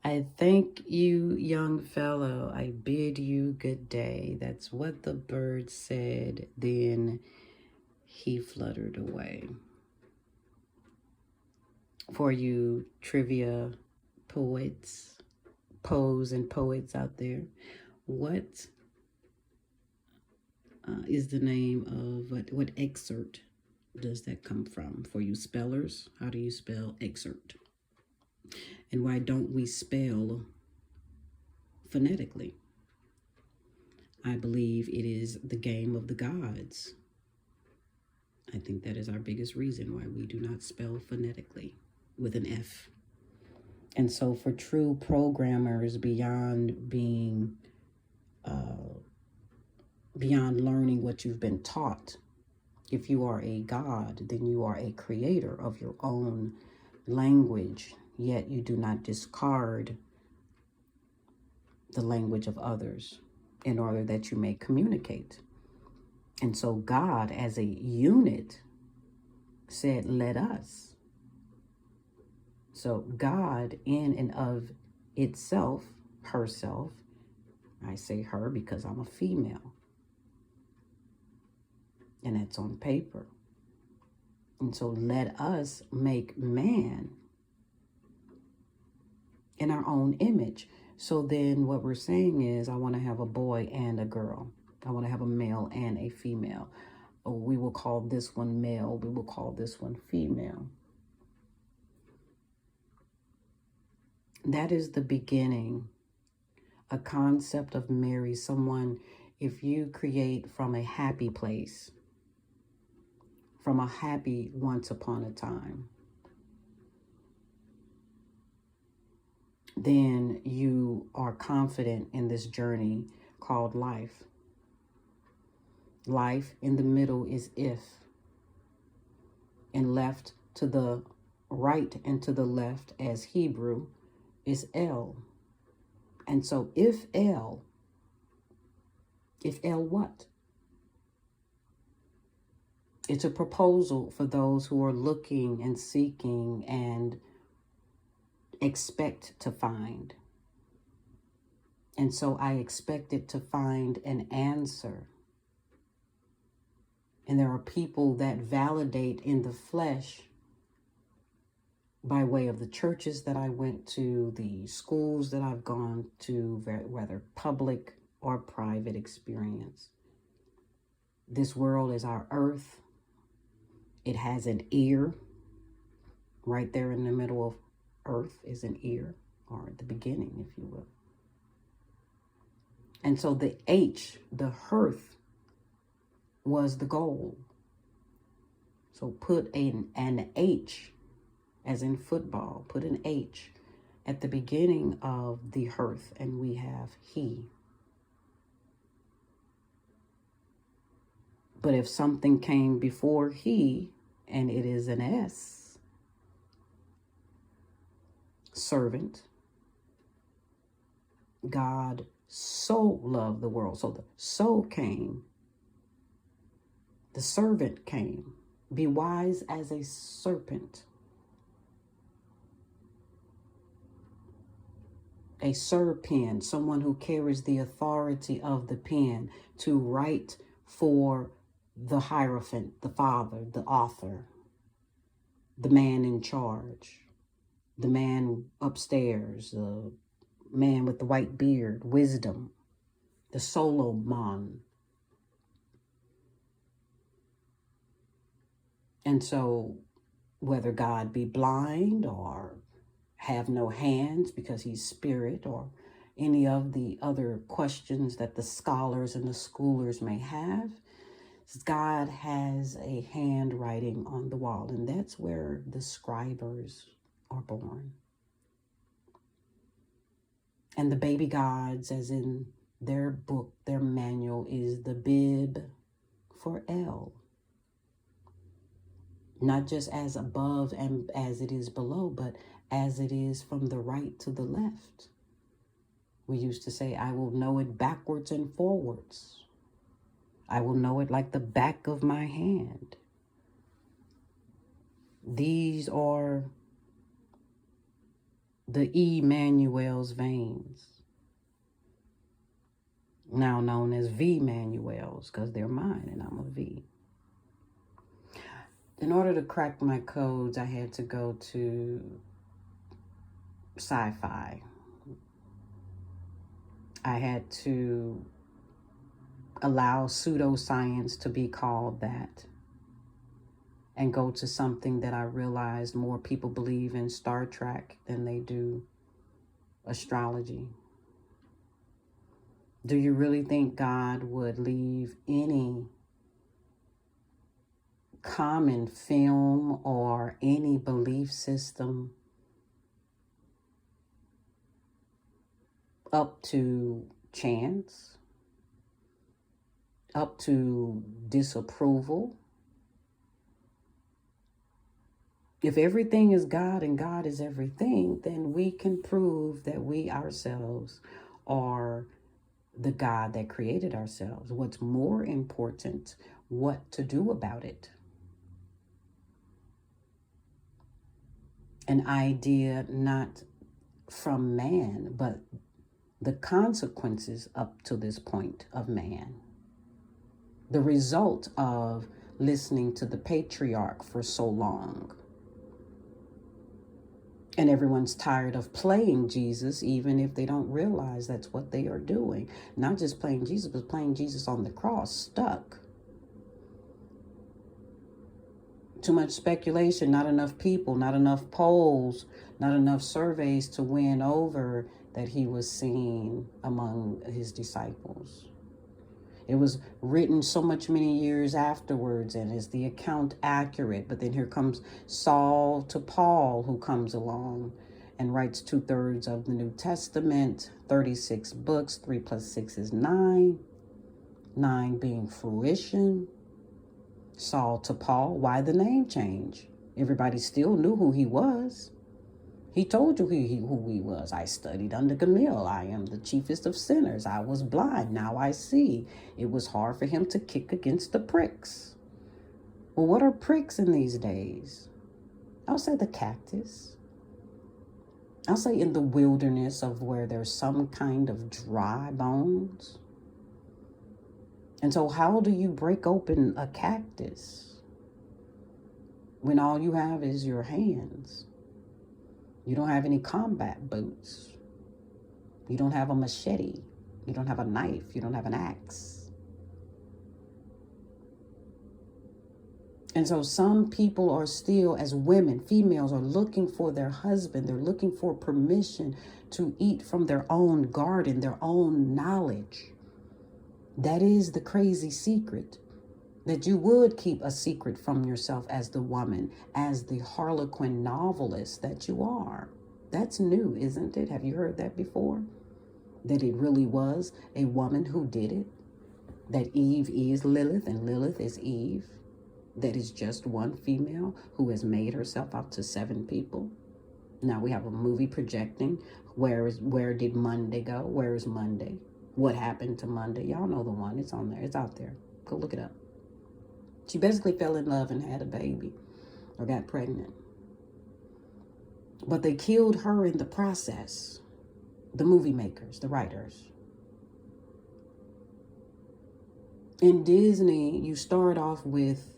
I thank you, young fellow. I bid you good day. That's what the bird said. Then he fluttered away. For you trivia poets, and poets out there, what is the name of what excerpt does that come from? For you spellers, how do you spell excerpt? And why don't we spell phonetically? I believe it is the game of the gods. I think that is our biggest reason why we do not spell phonetically with an F. And so for true programmers, beyond being, beyond learning what you've been taught, if you are a god, then you are a creator of your own language, yet you do not discard the language of others in order that you may communicate. And so God, as a unit, said, let us. So God, in and of itself, herself, I say her because I'm a female, and that's on paper. And so let us make man in our own image. So then what we're saying is, I want to have a boy and a girl. I want to have a male and a female. Oh, we will call this one male. We will call this one female. That is the beginning, a concept of Mary, someone, if you create from a happy place, from a happy once upon a time, then you are confident in this journey called life. Life in the middle is if, and left to the right and to the left as Hebrew is L. And so if L what? It's a proposal for those who are looking and seeking and expect to find. And so I expected to find an answer. And there are people that validate in the flesh by way of the churches that I went to, the schools that I've gone to, whether public or private experience. This world is our earth. It has an ear. Right there in the middle of earth is an ear, or at the beginning, if you will. And so the H, the hearth, was the goal. So put an H, as in football, put an H at the beginning of the hearth, and we have he. But if something came before he, and it is an S, servant, God so loved the world. So the so came, the servant came. Be wise as a serpent. A pen, someone who carries the authority of the pen to write for the Hierophant, the father, the author, the man in charge, the man upstairs, the man with the white beard, wisdom, the Solomon. And so whether God be blind or have no hands because he's spirit, or any of the other questions that the scholars and the schoolers may have, God has a handwriting on the wall, and that's where the scribers are born. And the baby gods, as in their book, their manual, is the bib for L. Not just as above and as it is below, but as it is from the right to the left. We used to say, I will know it backwards and forwards. I will know it like the back of my hand. These are the Emmanuel's veins, now known as V Manuels, because they're mine and I'm a V. In order to crack my codes, I had to go to sci-fi. I had to allow pseudoscience to be called that, and go to something that I realized more people believe in Star Trek than they do astrology. Do you really think God would leave any common film or any belief system up to chance, up to disapproval? If everything is God and God is everything, then we can prove that we ourselves are the God that created ourselves. What's more important, what to do about it. An idea not from man, but the consequences up to this point of man. The result of listening to the patriarch for so long. And everyone's tired of playing Jesus, even if they don't realize that's what they are doing. Not just playing Jesus, but playing Jesus on the cross, stuck. Too much speculation, not enough people, not enough polls, not enough surveys to win over that he was seen among his disciples. It was written so many years afterwards, and is the account accurate? But then here comes Saul to Paul, who comes along and writes 2/3 of the New Testament, 36 books, 3 + 6 is 9, 9 being fruition. Saul to Paul, why the name change? Everybody still knew who he was. He told you who he was. I studied under Gamaliel. I am the chiefest of sinners. I was blind. Now I see. It was hard for him to kick against the pricks. Well, what are pricks in these days? I'll say the cactus. I'll say in the wilderness of where there's some kind of dry bones. And so how do you break open a cactus when all you have is your hands? You don't have any combat boots. You don't have a machete. You don't have a knife. You don't have an axe. And so some people are still, as women, females, are looking for their husband. They're looking for permission to eat from their own garden, their own knowledge. That is the crazy secret. That you would keep a secret from yourself as the woman, as the Harlequin novelist that you are. That's new, isn't it? Have you heard that before? That it really was a woman who did it? That Eve is Lilith and Lilith is Eve? That is just one female who has made herself out to 7 people? Now we have a movie projecting. Where did Monday go? Where is Monday? What happened to Monday? Y'all know the one. It's on there. It's out there. Go look it up. She basically fell in love and had a baby or got pregnant. But they killed her in the process. The movie makers, the writers. In Disney, you start off with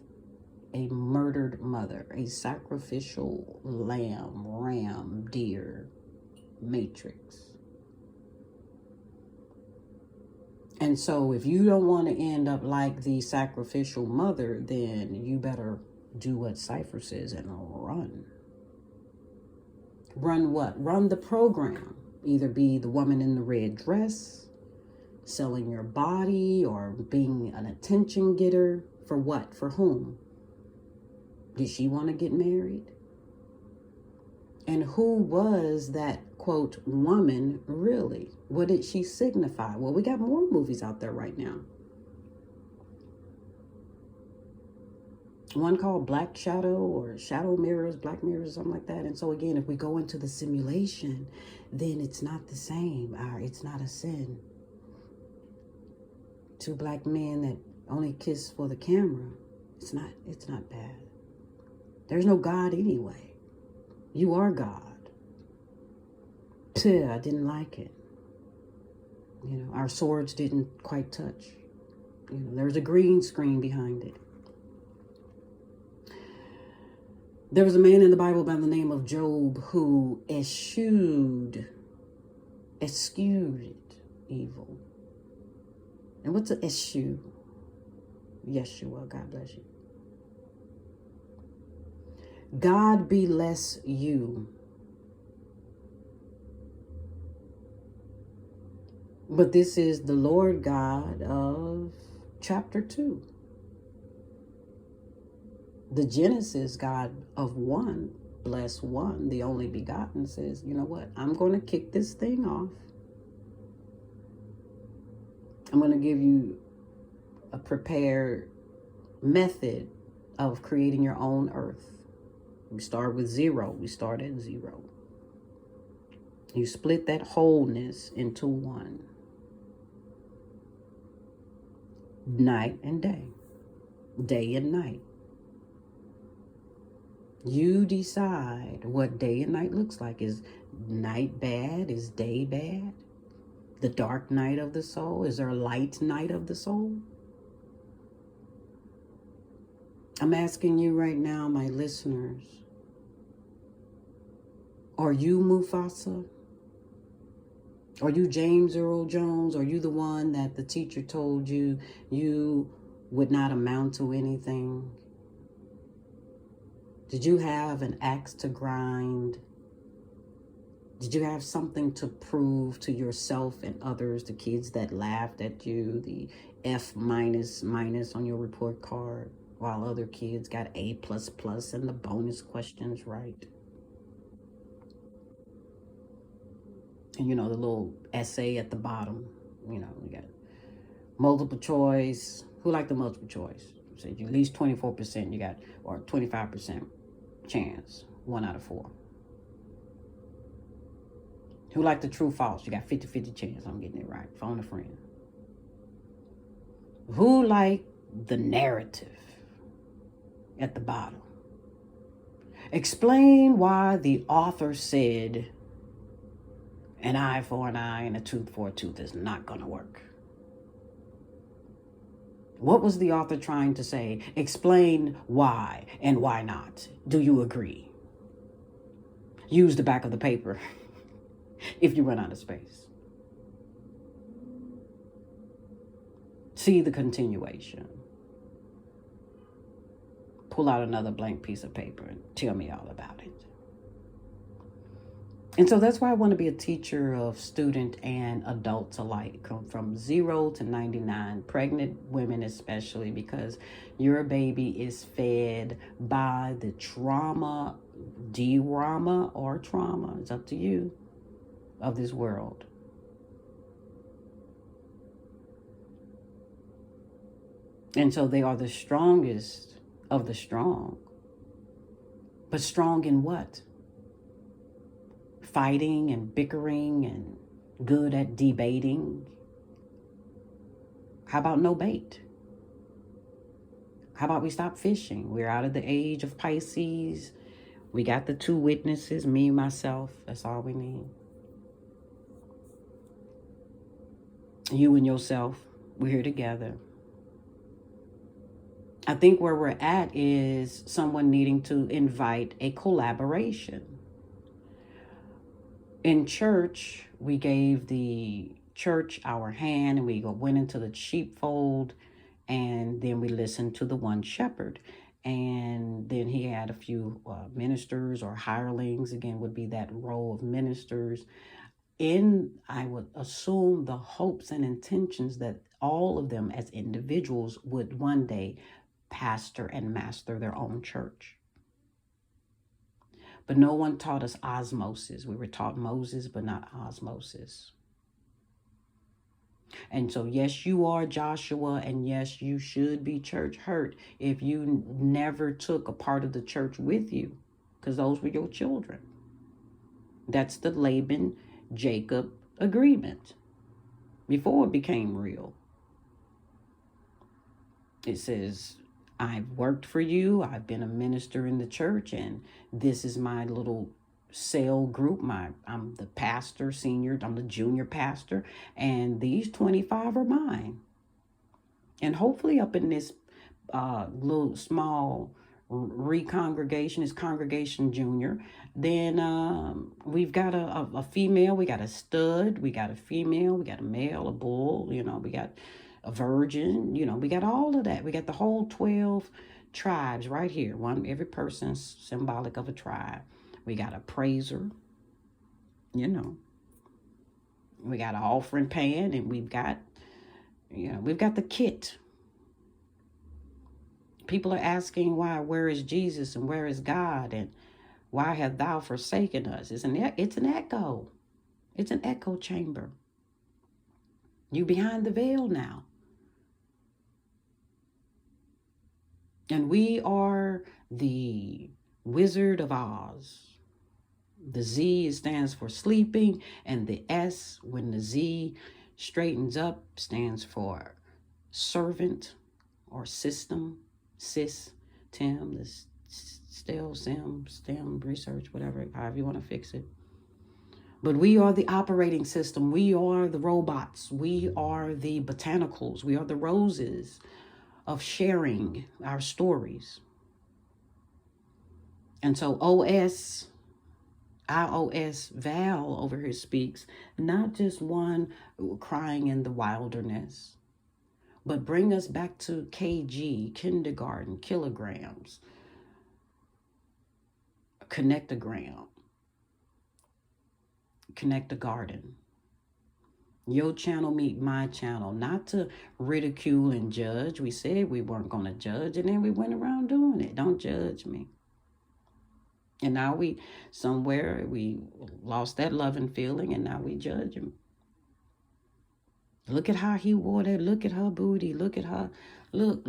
a murdered mother, a sacrificial lamb, ram, deer, matrix. And so if you don't want to end up like the sacrificial mother, then you better do what Cypher says and run. Run what? Run the program. Either be the woman in the red dress, selling your body, or being an attention getter. For what? For whom? Did she want to get married? And who was that, quote, woman really? What did she signify? Well, we got more movies out there right now. One called Black Shadow or Shadow Mirrors, Black Mirrors, something like that. And so again, if we go into the simulation, then it's not the same. It's not a sin. 2 black men that only kiss for the camera. It's not bad. There's no God anyway. You are God. I didn't like it. You know, our swords didn't quite touch. You know, there was a green screen behind it. There was a man in the Bible by the name of Job who eschewed evil. And what's an eschew? Yeshua, God bless you. God bless you. But this is the Lord God of chapter 2. The Genesis God of one, bless one, the only begotten, says, you know what? I'm going to kick this thing off. I'm going to give you a prepared method of creating your own earth. We start with 0. We start at 0. You split that wholeness into 1. Night and day. Day and night. You decide what day and night looks like. Is night bad? Is day bad? The dark night of the soul? Is there a light night of the soul? I'm asking you right now, my listeners. Are you Mufasa? Are you James Earl Jones? Are you the one that the teacher told you would not amount to anything? Did you have an axe to grind? Did you have something to prove to yourself and others, the kids that laughed at you, the F minus on your report card, while other kids got A++ and the bonus questions right? And you know, the little essay at the bottom, you know, you got multiple choice. Who liked the multiple choice? So you at least 24% you got, or 25% chance, 1 out of 4. Who liked the true false? You got 50-50 chance I'm getting it right. Phone a friend. Who liked the narrative at the bottom? Explain why the author said an eye for an eye and a tooth for a tooth is not going to work. What was the author trying to say? Explain why and why not. Do you agree? Use the back of the paper if you run out of space. See the continuation. Pull out another blank piece of paper and tell me all about it. And so that's why I want to be a teacher of student and adults alike, from 0 to 99, pregnant women especially, because your baby is fed by the trauma, D-rama or trauma, it's up to you, of this world. And so they are the strongest of the strong. But strong in what? Fighting and bickering and good at debating. How about no bait? How about we stop fishing? We're out of the age of Pisces. We got the 2 witnesses, me and myself. That's all we need. You and yourself, we're here together. I think where we're at is someone needing to invite a collaboration. In church, we gave the church our hand and we went into the sheepfold, and then we listened to the one shepherd. And then he had a few ministers or hirelings, again, would be that row of ministers. I would assume the hopes and intentions that all of them as individuals would one day pastor and master their own church. But no one taught us osmosis. We were taught Moses, but not osmosis. And so, yes, you are Joshua, and yes, you should be church hurt if you never took a part of the church with you, because those were your children. That's the Laban-Jacob agreement before it became real. It says, I've worked for you. I've been a minister in the church, and this is my little cell group. I'm the pastor, senior, I'm the junior pastor, and these 25 are mine. And hopefully up in this little small recongregation, is congregation junior, then we've got a female, we got a stud, we got a female, we got a male, a bull, we got a virgin, we got all of that. We got the whole 12 tribes right here. Every person's symbolic of a tribe. We got a praiser, we got an offering pan, and we've got the kit. People are asking where is Jesus and where is God, and why have thou forsaken us? It's an echo. It's an echo chamber. You behind the veil now. And we are the Wizard of Oz. The Z stands for sleeping, and the S, when the Z straightens up, stands for servant or system. STEM, this STEM research, whatever, however you want to fix it. But we are the operating system. We are the robots. We are the botanicals. We are the roses of sharing our stories. And so Val over here speaks, not just one crying in the wilderness, but bring us back to kg, kindergarten, kilograms, connectogram, connect a garden. Your channel meet my channel, not to ridicule and judge. We said we weren't going to judge, and then we went around doing it. Don't judge me. And now we lost that loving feeling, and now we judge him. Look at how he wore that. Look at her booty. Look at her. Look.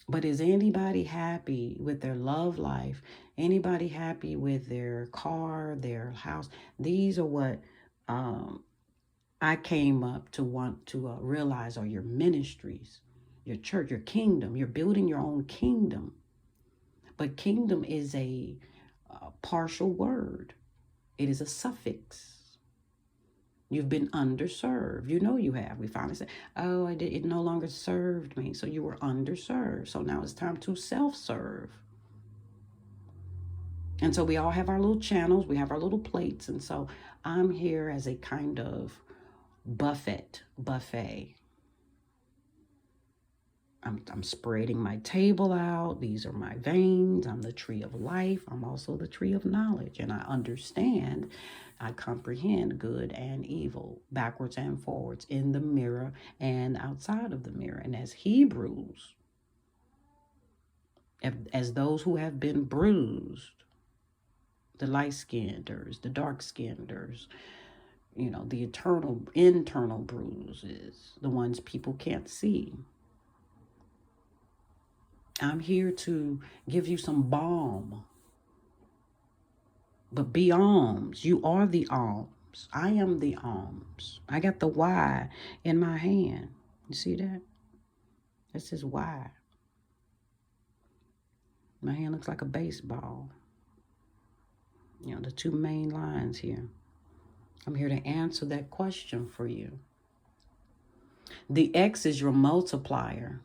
But is anybody happy with their love life? Anybody happy with their car, their house? These are what I came up to want to realize are your ministries, your church, your kingdom. You're building your own kingdom. But kingdom is a partial word. It is a suffix. You've been underserved. You have. We finally said, oh, it no longer served me. So you were underserved. So now it's time to self-serve. And so we all have our little channels. We have our little plates. And so I'm here as a kind of buffet. I'm spreading my table out. These are my veins. I'm the tree of life. I'm also the tree of knowledge. And I understand, I comprehend good and evil, backwards and forwards, in the mirror and outside of the mirror. And as Hebrews, as those who have been bruised, the light-skinners, the dark-skinners, the internal bruises, the ones people can't see. I'm here to give you some balm. But be alms. You are the alms. I am the alms. I got the Y in my hand. You see that? This says Y. My hand looks like a baseball. The two main lines here. I'm here to answer that question for you. The X is your multiplier.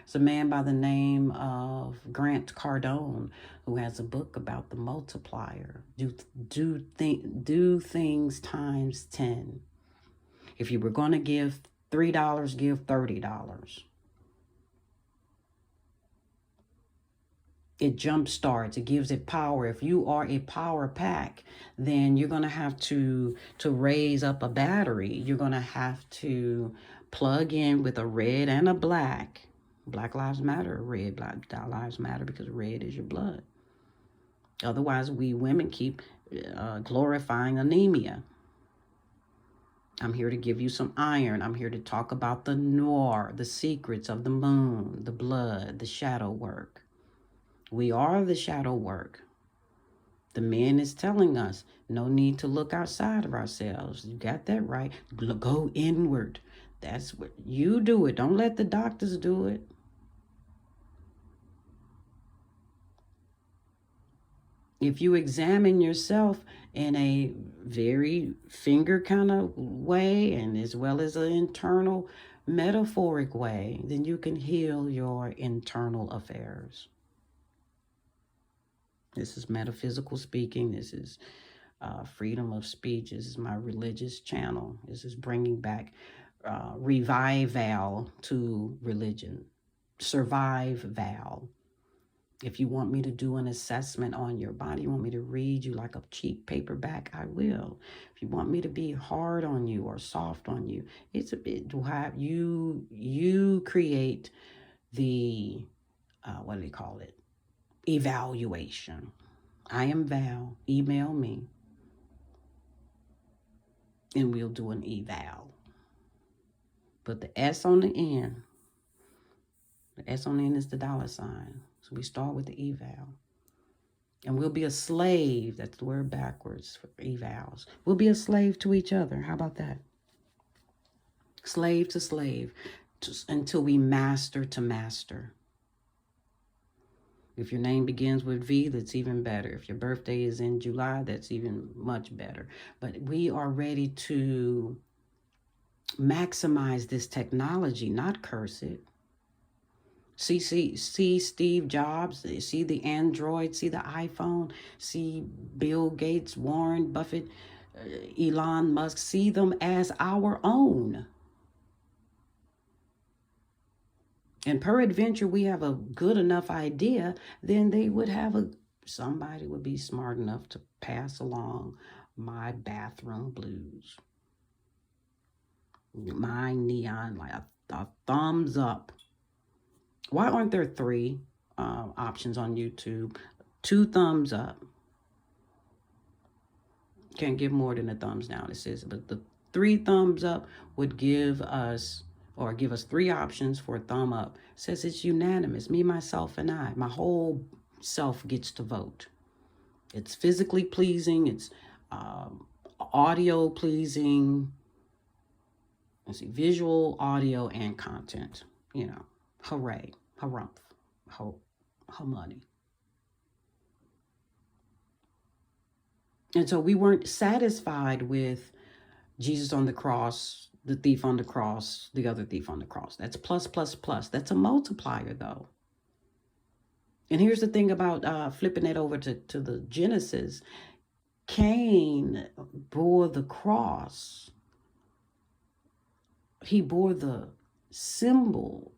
It's a man by the name of Grant Cardone who has a book about the multiplier. Do things times 10. If you were going to give $3, give $30. It jump starts. It gives it power. If you are a power pack, then you're going to have to raise up a battery. You're going to have to plug in with a red and a black. Black lives matter, red lives matter, because red is your blood. Otherwise, we women keep glorifying anemia. I'm here to give you some iron. I'm here to talk about the noir, the secrets of the moon, the blood, the shadow work. We are the shadow work. The man is telling us no need to look outside of ourselves. You got that right. Go inward. That's what you do it. Don't let the doctors do it. If you examine yourself in a very finger kind of way, and as well as an internal metaphoric way, then you can heal your internal affairs. This is metaphysical speaking. This is freedom of speech. This is my religious channel. This is bringing back revival to religion. Survive Val. If you want me to do an assessment on your body, you want me to read you like a cheap paperback, I will. If you want me to be hard on you or soft on you, it's a bit to have you create the what do they call it? Evaluation. I am Val. Email me, and we'll do an eval. Put the S on the end. The S on the end is the $sign. So we start with the eval. And we'll be a slave. That's the word backwards for evals. We'll be a slave to each other. How about that? Slave to slave until we master to master. If your name begins with V, that's even better. If your birthday is in July, that's even much better. But we are ready to maximize this technology, not curse it. See Steve Jobs, see the Android, see the iPhone, see Bill Gates, Warren Buffett, Elon Musk, see them as our own. And peradventure, we have a good enough idea, then they would have somebody would be smart enough to pass along my bathroom blues. My neon, like a thumbs up. Why aren't there 3 options on YouTube? 2 thumbs up. Can't give more than a thumbs down, it says. But the 3 thumbs up would give us 3 options for a thumb up. It says it's unanimous. Me, myself, and I. My whole self gets to vote. It's physically pleasing. It's audio pleasing. Let's see, visual, audio, and content. You know. Hooray, harumph, ho money. And so we weren't satisfied with Jesus on the cross, the thief on the cross, the other thief on the cross. That's plus, plus, plus. That's a multiplier, though. And here's the thing about flipping it over to the Genesis. Cain bore the cross. He bore the symbol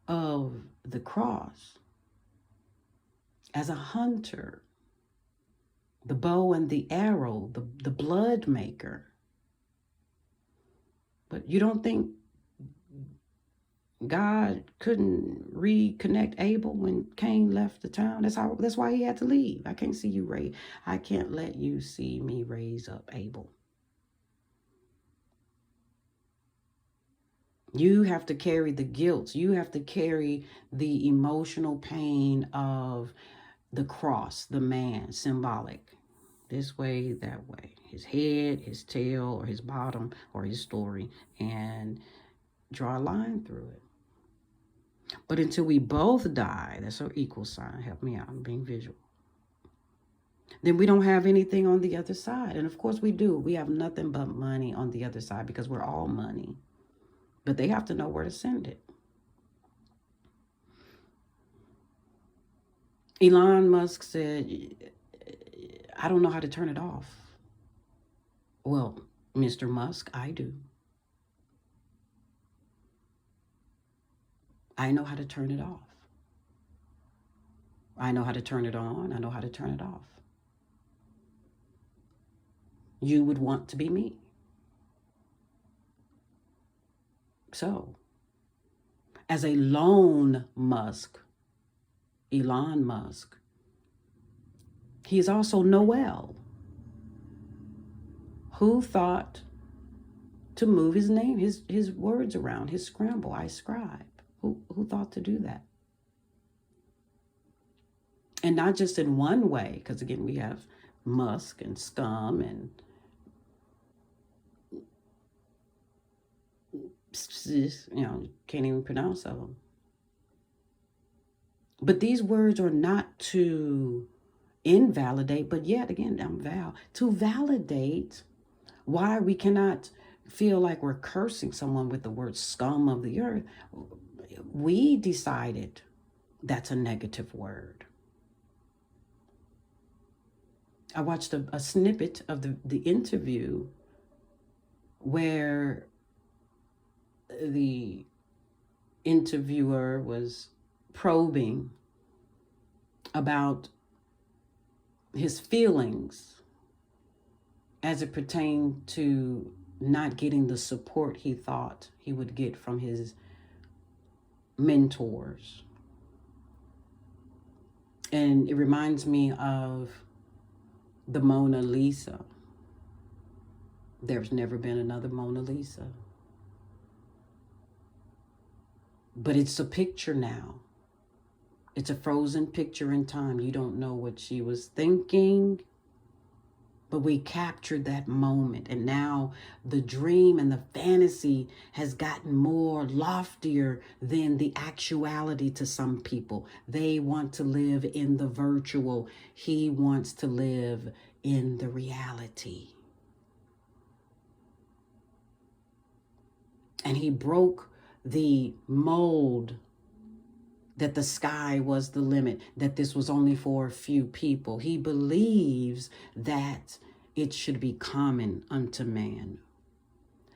of the cross as a hunter, the bow and the arrow, the blood maker. But you don't think God couldn't reconnect Abel when Cain left the town? That's why he had to leave. I can't see you I can't let you see me raise up Abel. You have to carry the guilt. You have to carry the emotional pain of the cross, the man, symbolic. This way, that way. His head, his tail, or his bottom, or his story. And draw a line through it. But until we both die, that's our equal sign. Help me out, I'm being visual. Then we don't have anything on the other side. And of course we do. We have nothing but money on the other side because we're all money. But they have to know where to send it. Elon Musk said, I don't know how to turn it off. Well, Mr. Musk, I do. I know how to turn it off. I know how to turn it on. I know how to turn it off. You would want to be me. So, as a lone Musk, Elon Musk, he is also Noel, who thought to move his name, his words around, his scramble, I scribe. Who thought to do that? And not just in one way, because again, we have Musk and scum and can't even pronounce them. But these words are not to invalidate, but yet again, I'm Val, to validate why we cannot feel like we're cursing someone with the word scum of the earth. We decided that's a negative word. I watched a snippet of the interview where the interviewer was probing about his feelings as it pertained to not getting the support he thought he would get from his mentors. And it reminds me of the Mona Lisa. There's never been another Mona Lisa. But it's a picture now. It's a frozen picture in time. You don't know what she was thinking, but we captured that moment. And now the dream and the fantasy has gotten more loftier than the actuality to some people. They want to live in the virtual. He wants to live in the reality. And he broke the mold that the sky was the limit, that this was only for a few people. He believes that it should be common unto man,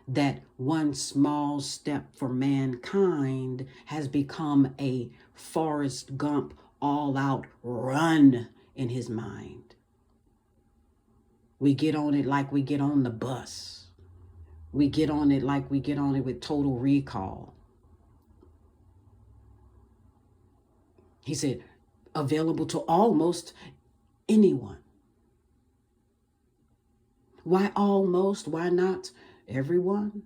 that one small step for mankind has become a Forrest Gump all-out run in his mind. We get on it like we get on the bus. We get on it like we get on it with Total Recall. He said, available to almost anyone. Why almost? Why not everyone?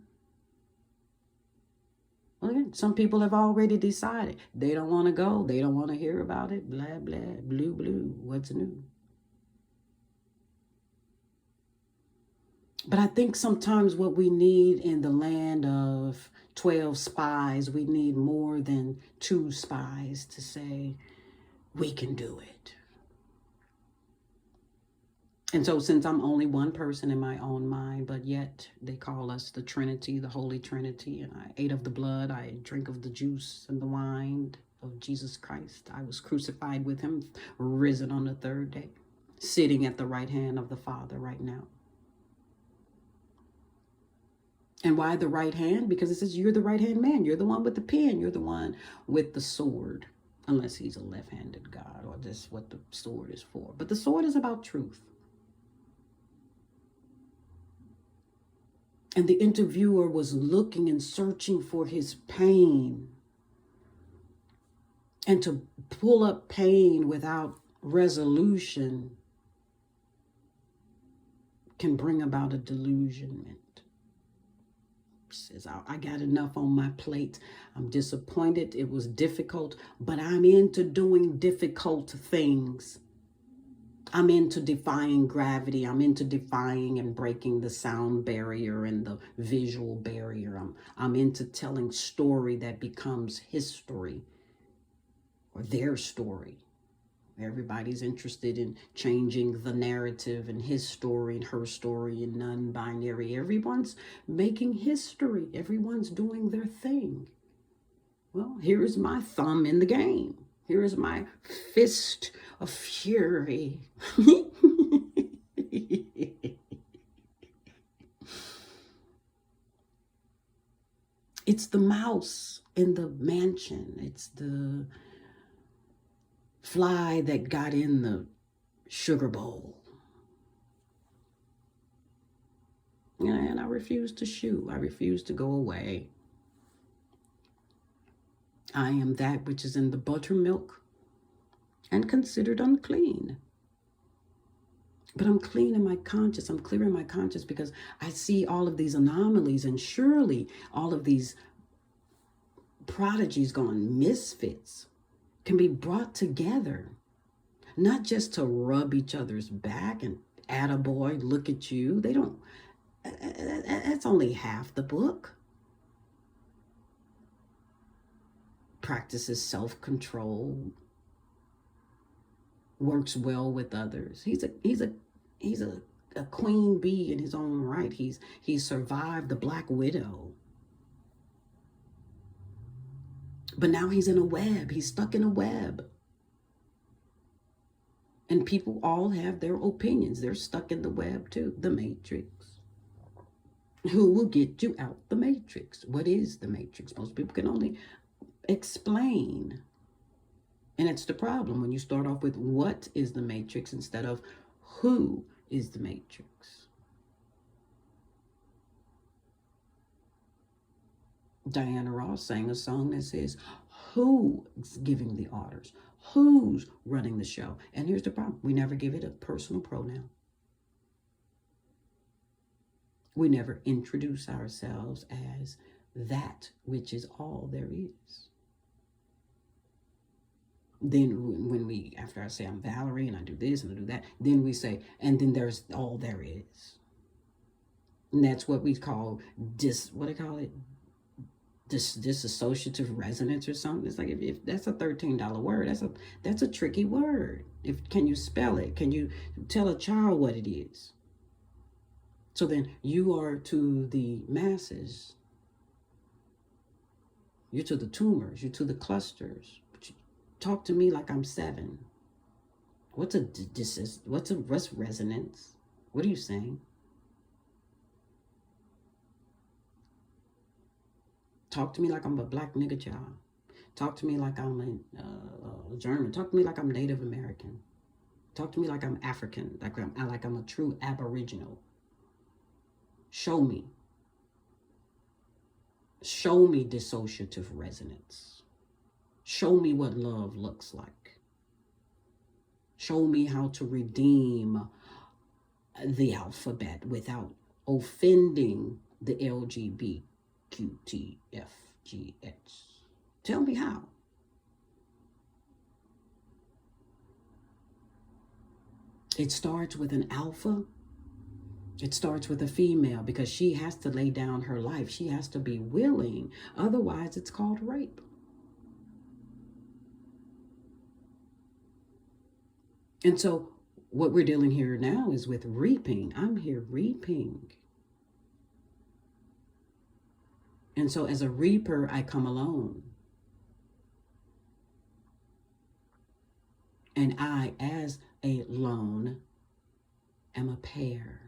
Well, again, some people have already decided they don't want to go. They don't want to hear about it. Blah, blah, blue, blue. What's new? But I think sometimes what we need in the land of 12 spies, we need more than 2 spies to say, we can do it. And so since I'm only one person in my own mind, but yet they call us the Trinity, the Holy Trinity, and I ate of the blood, I drink of the juice and the wine of Jesus Christ. I was crucified with him, risen on the 3rd day, sitting at the right hand of the Father right now. And why the right hand? Because it says you're the right-hand man. You're the one with the pen. You're the one with the sword. Unless he's a left-handed God, or that's what the sword is for. But the sword is about truth. And the interviewer was looking and searching for his pain. And to pull up pain without resolution can bring about a delusionment. Says, I got enough on my plate. I'm disappointed. It was difficult, but I'm into doing difficult things. I'm into defying gravity. I'm into defying and breaking the sound barrier and the visual barrier. I'm into telling story that becomes history, or their story. Everybody's interested in changing the narrative and his story and her story and non-binary. Everyone's making history. Everyone's doing their thing. Well, here's my thumb in the game. Here's my fist of fury. It's the mouse in the mansion. It's the fly that got in the sugar bowl. And I refuse to shoo. I refuse to go away. I am that which is in the buttermilk and considered unclean. But I'm clean in my conscience. I'm clear in my conscience because I see all of these anomalies, and surely all of these prodigies gone misfits can be brought together, not just to rub each other's back and attaboy, look at you. They don't, that's only half the book. Practices self-control, works well with others. He's a queen bee in his own right. He's survived the Black Widow. But now he's in a web. He's stuck in a web. And people all have their opinions. They're stuck in the web too. The Matrix. Who will get you out the Matrix? What is the Matrix? Most people can only explain. And it's the problem when you start off with what is the Matrix instead of who is the Matrix. Diana Ross sang a song that says, who's giving the orders? Who's running the show? And here's the problem. We never give it a personal pronoun. We never introduce ourselves as that which is all there is. Then when we, after I say I'm Valerie and I do this and I do that, then we say, and then there's all there is. And that's what we call what do they call it? Disassociative resonance or something. It's like if that's a $13 word, that's a tricky word. Can you spell it? Can you tell a child what it is? So then you are to the masses. You're to the tumors. You're to the clusters. Talk to me like I'm 7. What's resonance? What are you saying? Talk to me like I'm a black nigga child. Talk to me like I'm a German. Talk to me like I'm Native American. Talk to me like I'm African. Like I'm a true Aboriginal. Show me. Show me dissociative resonance. Show me what love looks like. Show me how to redeem the alphabet without offending the LGBTQTFGX. Tell me how. It starts with an alpha. It starts with a female because she has to lay down her life. She has to be willing. Otherwise, it's called rape. And so what we're dealing here now is with reaping. I'm here reaping. And so as a reaper, I come alone. And I, as a lone, am a pear.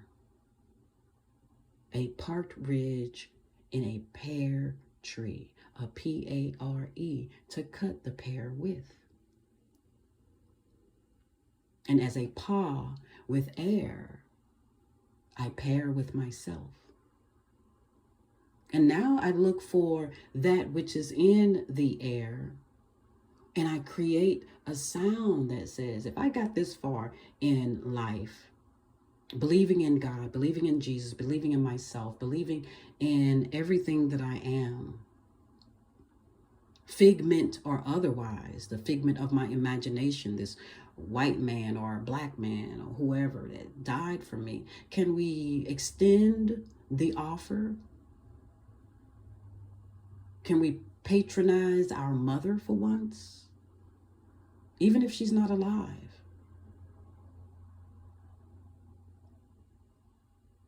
A partridge in a pear tree. A P-A-R-E, to cut the pear with. And as a paw with air, I pair with myself. And now I look for that which is in the air, and I create a sound that says, if I got this far in life, believing in God, believing in Jesus, believing in myself, believing in everything that I am, figment or otherwise, the figment of my imagination, this white man or a black man or whoever that died for me, can we extend the offer? Can we patronize our mother for once? Even if she's not alive.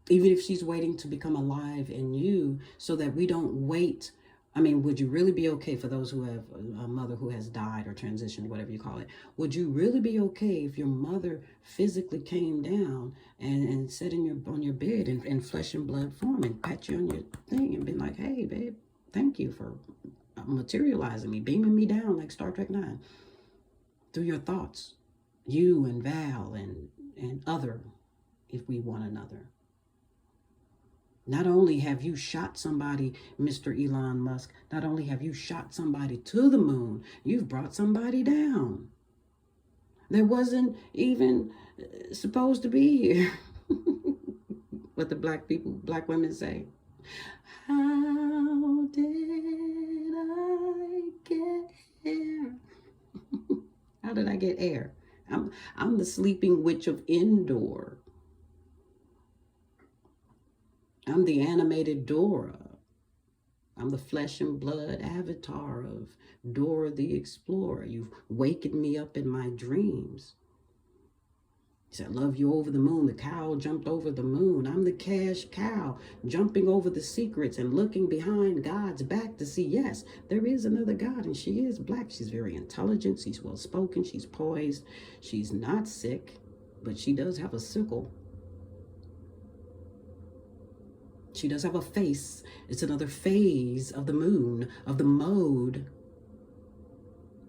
Even if she's waiting to become alive in you, so that we don't wait. I mean, would you really be okay for those who have a mother who has died or transitioned, whatever you call it? Would you really be okay if your mother physically came down and sat on your bed in flesh and blood form and pat you on your thing and been like, hey, babe, thank you for materializing me, beaming me down like Star Trek 9 through your thoughts, you and Val and other, if we want another. Not only have you shot somebody, Mr. Elon Musk, not only have you shot somebody to the moon, you've brought somebody down that wasn't even supposed to be here. What the black women say. How did I get here? How did I get air? I'm the sleeping witch of Endor. I'm the animated Dora. I'm the flesh and blood avatar of Dora the Explorer. You've wakened me up in my dreams. He said, I love you over the moon. The cow jumped over the moon. I'm the cash cow, jumping over the secrets and looking behind God's back to see, yes, there is another God, and she is black. She's very intelligent. She's well-spoken. She's poised. She's not sick, but she does have a sickle. She does have a face. It's another phase of the moon, of the mode.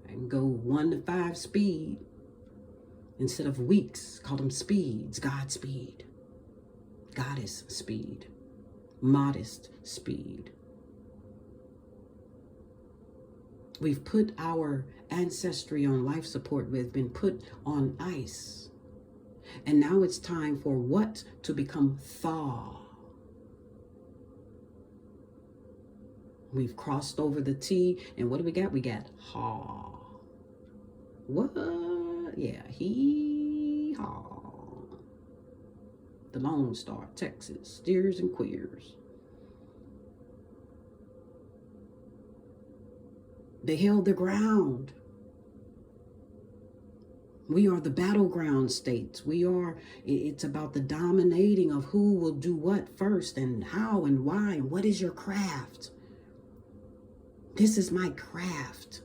I can go 1 to 5 speed. Instead of weeks, call them speeds. Godspeed. Goddess speed. Modest speed. We've put our ancestry on life support. We've been put on ice. And now it's time for what to become thaw. We've crossed over the T, and what do we got? We got haw. What? Yeah, hee-haw. The Lone Star, Texas, steers and queers. They held their ground. We are the battleground states. It's about the dominating of who will do what first and how and why and what is your craft. This is my craft,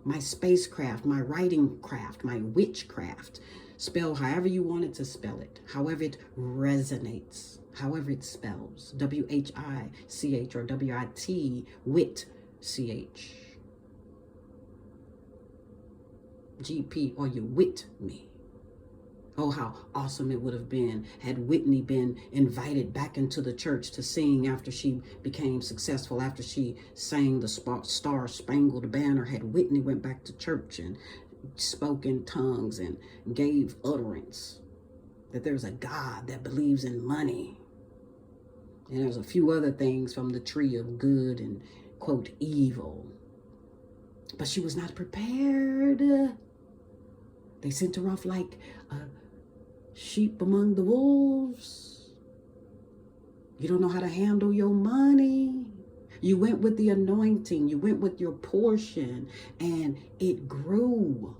my spacecraft, my writing craft, my witchcraft. Spell however you want it to spell it, however it resonates, however it spells. W-H-I-C-H or W-I-T, wit, C-H. G-P, or you wit me. Oh, how awesome it would have been had Whitney been invited back into the church to sing after she became successful, after she sang the Star Spangled Banner. Had Whitney went back to church and spoke in tongues and gave utterance that there's a God that believes in money. And there's a few other things from the tree of good and, quote, evil. But she was not prepared. They sent her off like sheep among the wolves. You don't know how to handle your money. You went with the anointing. You went with your portion, and it grew.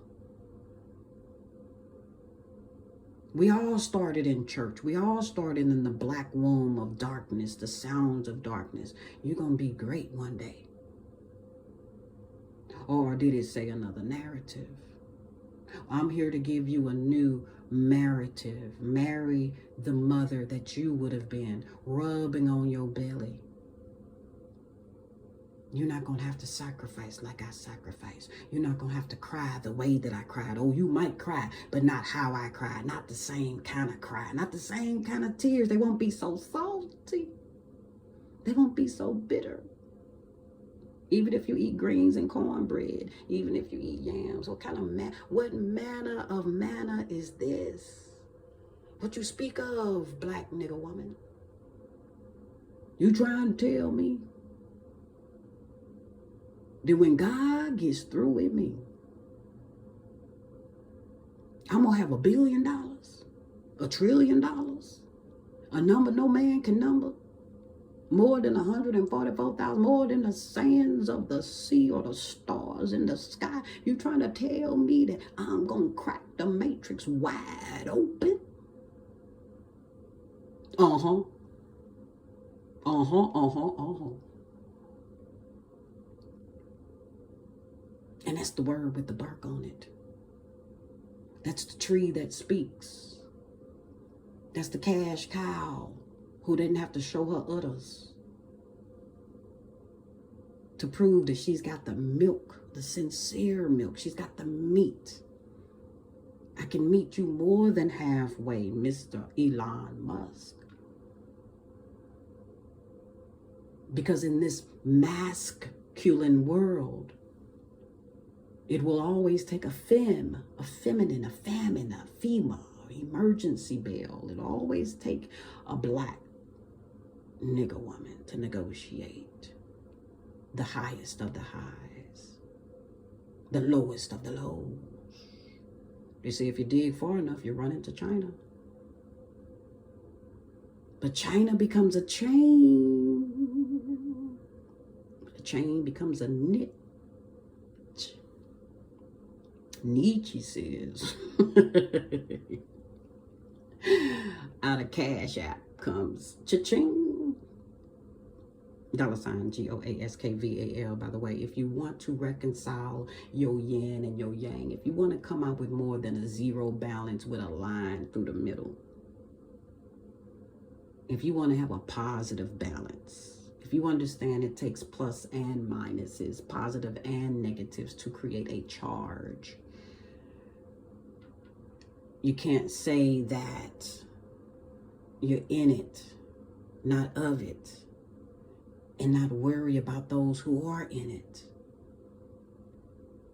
We all started in church. We all started in the black womb of darkness, the sounds of darkness. You're going to be great one day. Or did it say another narrative? I'm here to give you a new narrative. Marry the mother that you would have been, rubbing on your belly. You're not going to have to sacrifice like I sacrificed. You're not going to have to cry the way that I cried. Oh, you might cry, but not how I cried. Not the same kind of cry. Not the same kind of tears. They won't be so salty. They won't be so bitter. Even if you eat greens and cornbread, even if you eat yams, what manner of manna is this? What you speak of, black nigger woman? You trying to tell me that when God gets through with me, I'm going to have $1 billion, $1 trillion, a number no man can number? More than 144,000, more than the sands of the sea or the stars in the sky. You trying to tell me that I'm going to crack the matrix wide open? Uh-huh. And that's the word with the bark on it. That's the tree that speaks. That's the cash cow who didn't have to show her udders to prove that she's got the milk, the sincere milk. She's got the meat. I can meet you more than halfway, Mr. Elon Musk. Because in this masculine world, it will always take a feminine, a famine, a FEMA, emergency bill. It'll always take a black nigger woman to negotiate the highest of the highs, the lowest of the lows. They say if you dig far enough, you run into China. But China becomes a chain. A chain becomes a knit. Nietzsche says, Out of Cash App comes cha-ching. $ GOASKVAL. By the way, if you want to reconcile your yin and your yang, if you want to come out with more than a zero balance with a line through the middle, if you want to have a positive balance, if you understand it takes plus and minuses, positive and negatives to create a charge, you can't say that you're in it, not of it, and not worry about those who are in it.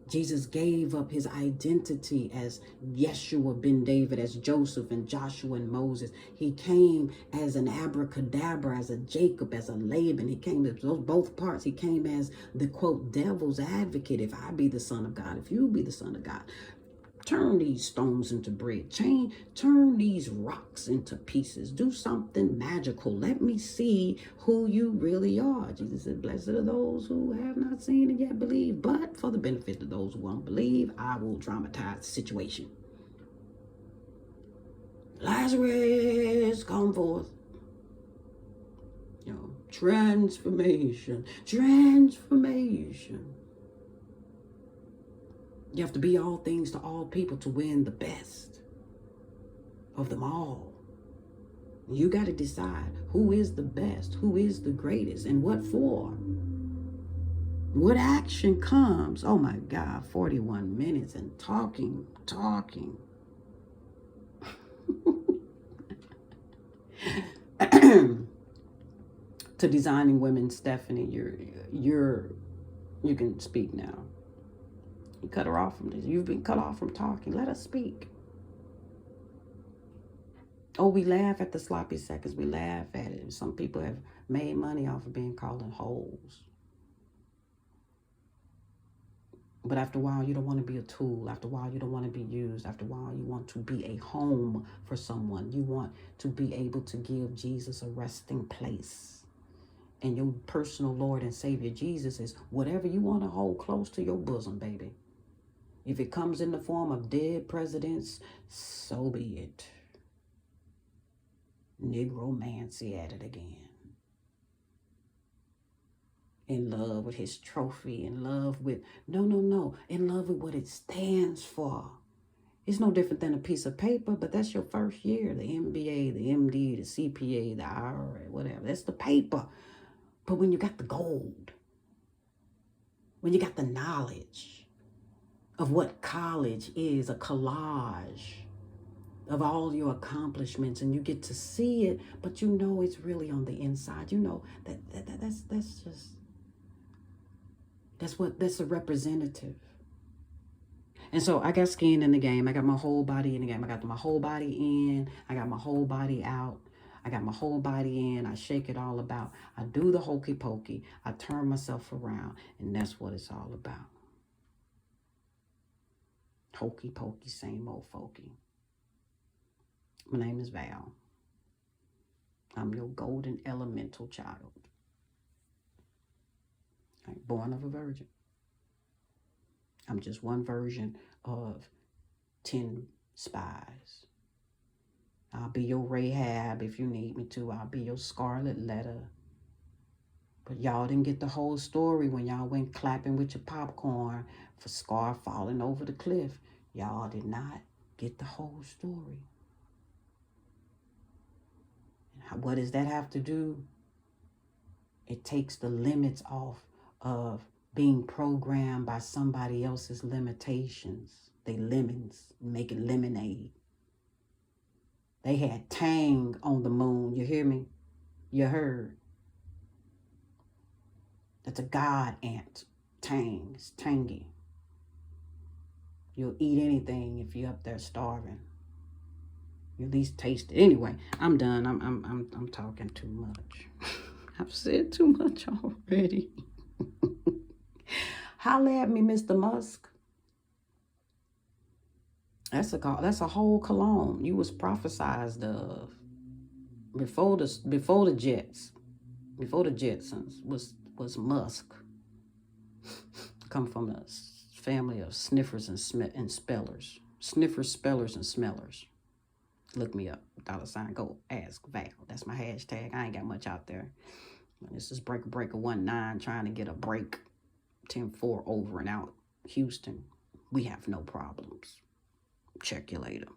Jesus gave up his identity as Yeshua ben David, as Joseph and Joshua and Moses. He came as an abracadabra, as a Jacob, as a Laban. He came as both parts. He came as the, quote, devil's advocate. If I be the Son of God, if you be the Son of God, turn these stones into bread. Turn these rocks into pieces. Do something magical. Let me see who you really are. Jesus said, blessed are those who have not seen and yet believe. But for the benefit of those who won't believe, I will dramatize the situation. Lazarus, come forth. You know, transformation. You have to be all things to all people to win the best of them all. You got to decide who is the best, who is the greatest, and what for. What action comes? Oh my God, 41 minutes and talking. To Designing Women, Stephanie, you can speak now. You cut her off from this. You've been cut off from talking. Let us speak. Oh, we laugh at the sloppy seconds. We laugh at it. Some people have made money off of being called in holes. But after a while, you don't want to be a tool. After a while, you don't want to be used. After a while, you want to be a home for someone. You want to be able to give Jesus a resting place. And your personal Lord and Savior Jesus is whatever you want to hold close to your bosom, baby. If it comes in the form of dead presidents, so be it. Negromancy at it again. In love with his trophy, in love with, no, in love with what it stands for. It's no different than a piece of paper, but that's your first year. The MBA, the MD, the CPA, the IRA, whatever. That's the paper. But when you got the gold, when you got the knowledge of what college is, a collage of all your accomplishments, and you get to see it, but you know it's really on the inside. You know that's a representative. And so I got skin in the game. I got my whole body in the game. I got my whole body in. I got my whole body out. I got my whole body in. I shake it all about. I do the hokey pokey. I turn myself around. And that's what it's all about. Hokey pokey, same old folky. My name is Val. I'm your golden elemental child. I'm born of a virgin. I'm just one version of 10 spies. I'll be your Rahab if you need me to. I'll be your scarlet letter. But y'all didn't get the whole story when y'all went clapping with your popcorn for Scar falling over the cliff. Y'all did not get the whole story. And what does that have to do? It takes the limits off of being programmed by somebody else's limitations. They lemons, making lemonade. They had tang on the moon. You hear me? You heard. That's a god ant. Tang. It's tangy. You'll eat anything if you're up there starving. You at least taste it. Anyway, I'm done. I'm talking too much. I've said too much already. Holla at me, Mr. Musk. That's a whole cologne you was prophesized of before the Jetsons was Musk. Come from a family of sniffers and spellers. Sniffers, spellers, and smellers. Look me up. $ GoAskVal. That's my hashtag. I ain't got much out there. This is Breaker 19 trying to get a break. 10-4 over and out. Houston, we have no problems. Check you later.